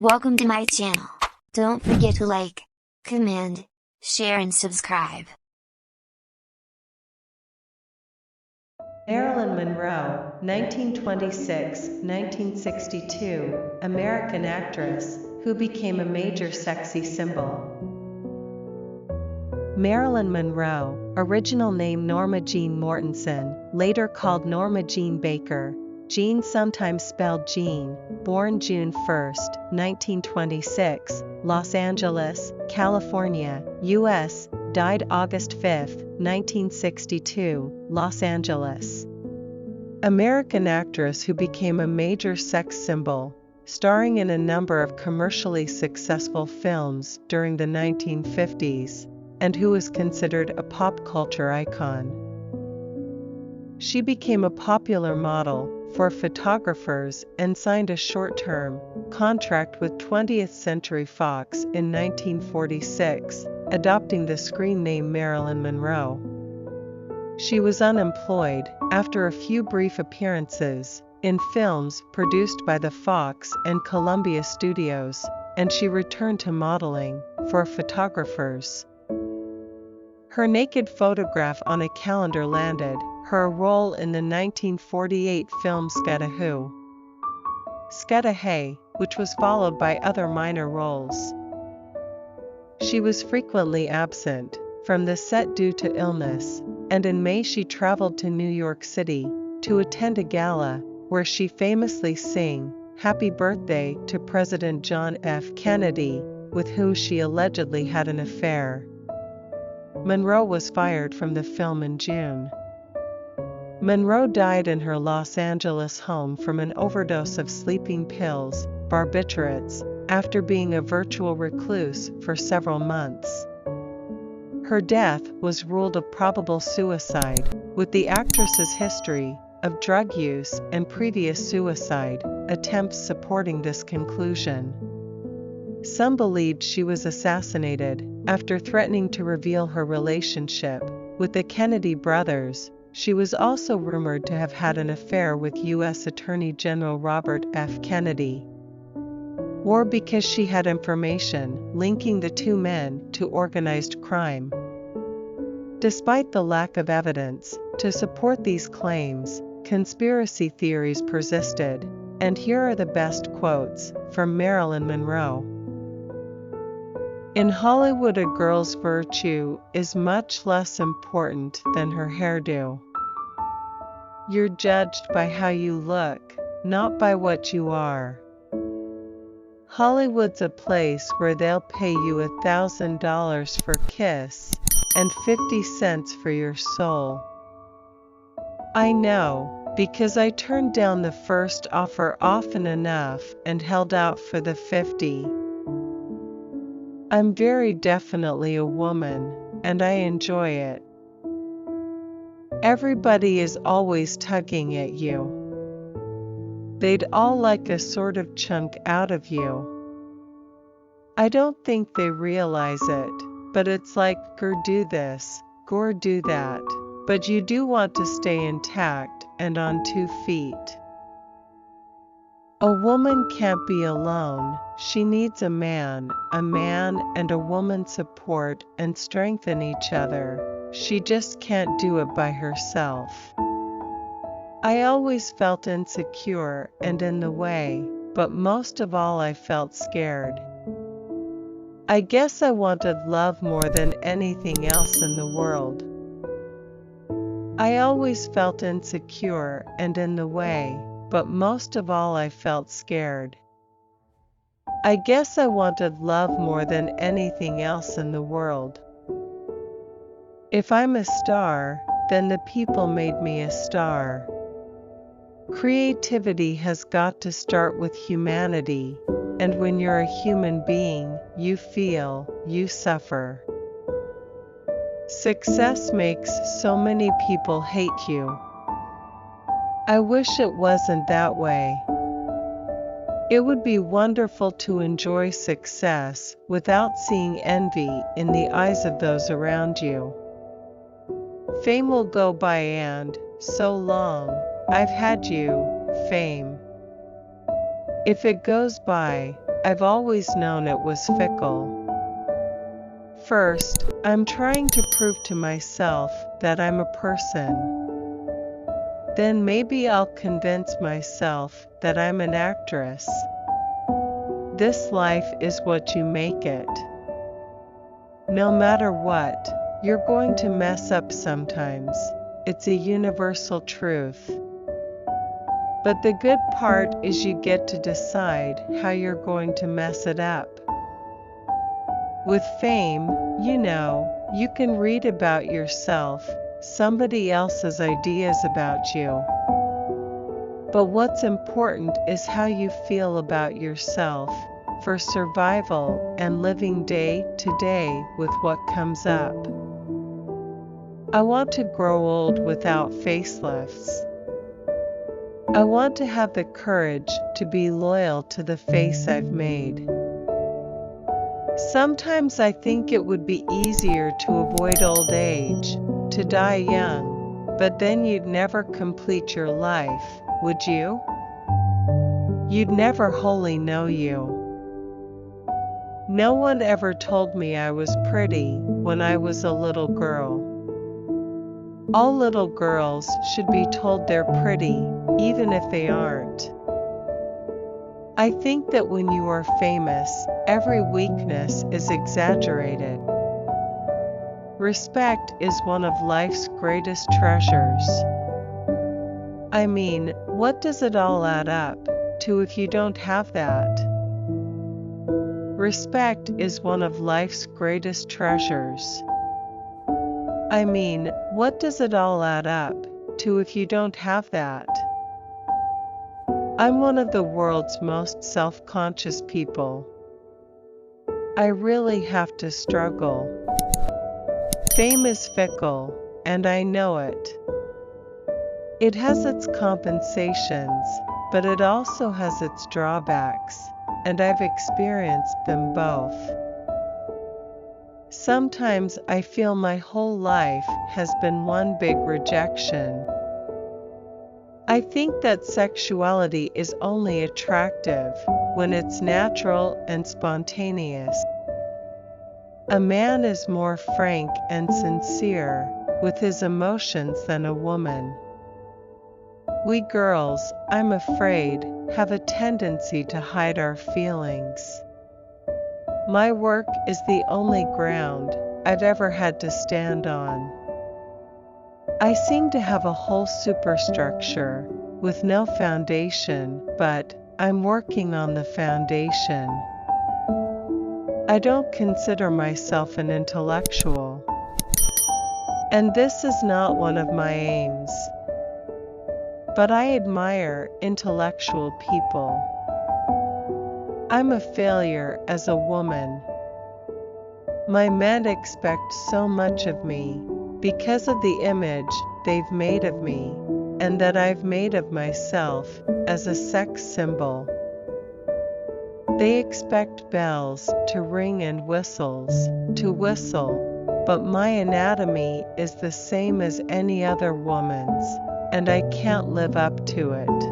Welcome to my channel. Don't forget to like, comment, share and subscribe. Marilyn Monroe, 1926-1962, American actress, who became a major sexy symbol. Marilyn Monroe, original name Norma Jeane Mortenson, later called Norma Jeane Baker, Jeane sometimes spelled Jean, born June 1, 1926, Los Angeles, California, U.S., died August 5, 1962, Los Angeles. American actress who became a major sex symbol, starring in a number of commercially successful films during the 1950s, and who is considered a pop culture icon. She became a popular model for photographers and signed a short-term contract with 20th Century-Fox in 1946, adopting the screen name Marilyn Monroe. She was unemployed after a few brief appearances in films produced by the Fox and Columbia Studios, and she returned to modeling for photographers. Her naked photograph on a calendar landed her a role in the 1948 film Scudda-Hoo. Scudda-Hay, which was followed by other minor roles. She was frequently absent from the set due to illness, and in May she traveled to New York City to attend a gala where she famously sang "Happy Birthday" to President John F. Kennedy, with whom she allegedly had an affair. Monroe was fired from the film in June. Monroe died in her Los Angeles home from an overdose of sleeping pills, barbiturates, after being a virtual recluse for several months. Her death was ruled a probable suicide, with the actress's history of drug use and previous suicide attempts supporting this conclusion. Some believed she was assassinated after threatening to reveal her relationship with the Kennedy brothers. She was also rumored to have had an affair with U.S. Attorney General Robert F. Kennedy, or because she had information linking the two men to organized crime. Despite the lack of evidence to support these claims, conspiracy theories persisted, and here are the best quotes from Marilyn Monroe. In Hollywood, a girl's virtue is much less important than her hairdo. You're judged by how you look, not by what you are. Hollywood's a place where they'll pay you $1,000 for a kiss and 50 cents for your soul. I know, because I turned down the first offer often enough and held out for the 50. I'm very definitely a woman, and I enjoy it. Everybody is always tugging at you. They'd all like a sort of chunk out of you. I don't think they realize it, but it's like, grr do this, grr do that, but you do want to stay intact and on 2 feet. A woman can't be alone, she needs a man and a woman support and strengthen each other. She just can't do it by herself. I always felt insecure and in the way, but most of all I felt scared. I guess I wanted love more than anything else in the world. I always felt insecure and in the way, but most of all I felt scared. I guess I wanted love more than anything else in the world. If I'm a star, then the people made me a star. Creativity has got to start with humanity, and when you're a human being, you feel, you suffer. Success makes so many people hate you. I wish it wasn't that way. It would be wonderful to enjoy success without seeing envy in the eyes of those around you. Fame will go by and, so long, I've had you, fame. If it goes by, I've always known it was fickle. First, I'm trying to prove to myself that I'm a person. Then maybe I'll convince myself that I'm an actress. This life is what you make it. No matter what, you're going to mess up sometimes. It's a universal truth. But the good part is you get to decide how you're going to mess it up. With fame, you can read about yourself, somebody else's ideas about you. But what's important is how you feel about yourself, for survival and living day to day with what comes up. I want to grow old without facelifts. I want to have the courage to be loyal to the face I've made. Sometimes I think it would be easier to avoid old age, to die young, but then you'd never complete your life, would you? You'd never wholly know you. No one ever told me I was pretty when I was a little girl. All little girls should be told they're pretty, even if they aren't. I think that when you are famous, every weakness is exaggerated. Respect is one of life's greatest treasures. I mean, what does it all add up to if you don't have that? Respect is one of life's greatest treasures. I mean, what does it all add up to if you don't have that? I'm one of the world's most self-conscious people. I really have to struggle. Fame is fickle, and I know it. It has its compensations, but it also has its drawbacks, and I've experienced them both. Sometimes I feel my whole life has been one big rejection. I think that sexuality is only attractive when it's natural and spontaneous. A man is more frank and sincere with his emotions than a woman. We girls, I'm afraid, have a tendency to hide our feelings. My work is the only ground I've ever had to stand on. I seem to have a whole superstructure with no foundation, but I'm working on the foundation. I don't consider myself an intellectual. And this is not one of my aims. But I admire intellectual people. I'm a failure as a woman. My men expect so much of me because of the image they've made of me, and that I've made of myself as a sex symbol. They expect bells to ring and whistles to whistle, but my anatomy is the same as any other woman's, and I can't live up to it.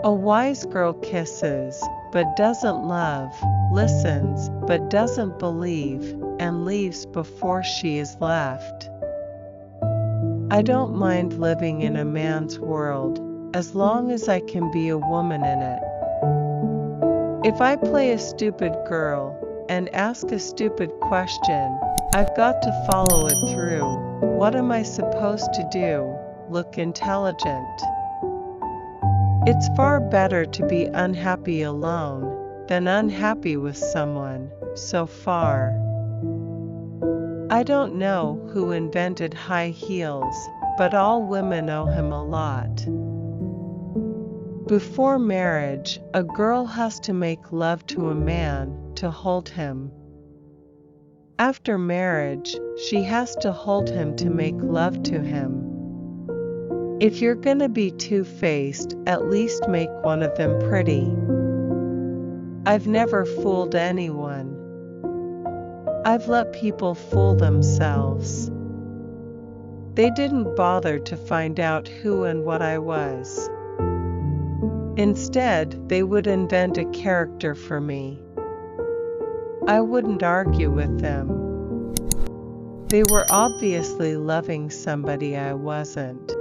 A wise girl kisses, but doesn't love, listens, but doesn't believe, and leaves before she is left. I don't mind living in a man's world, as long as I can be a woman in it. If I play a stupid girl, and ask a stupid question, I've got to follow it through. What am I supposed to do? Look intelligent. It's far better to be unhappy alone than unhappy with someone, so far. I don't know who invented high heels, but all women owe him a lot. Before marriage, a girl has to make love to a man to hold him. After marriage, she has to hold him to make love to him. If you're gonna be two-faced, at least make one of them pretty. I've never fooled anyone. I've let people fool themselves. They didn't bother to find out who and what I was. Instead, they would invent a character for me. I wouldn't argue with them. They were obviously loving somebody I wasn't.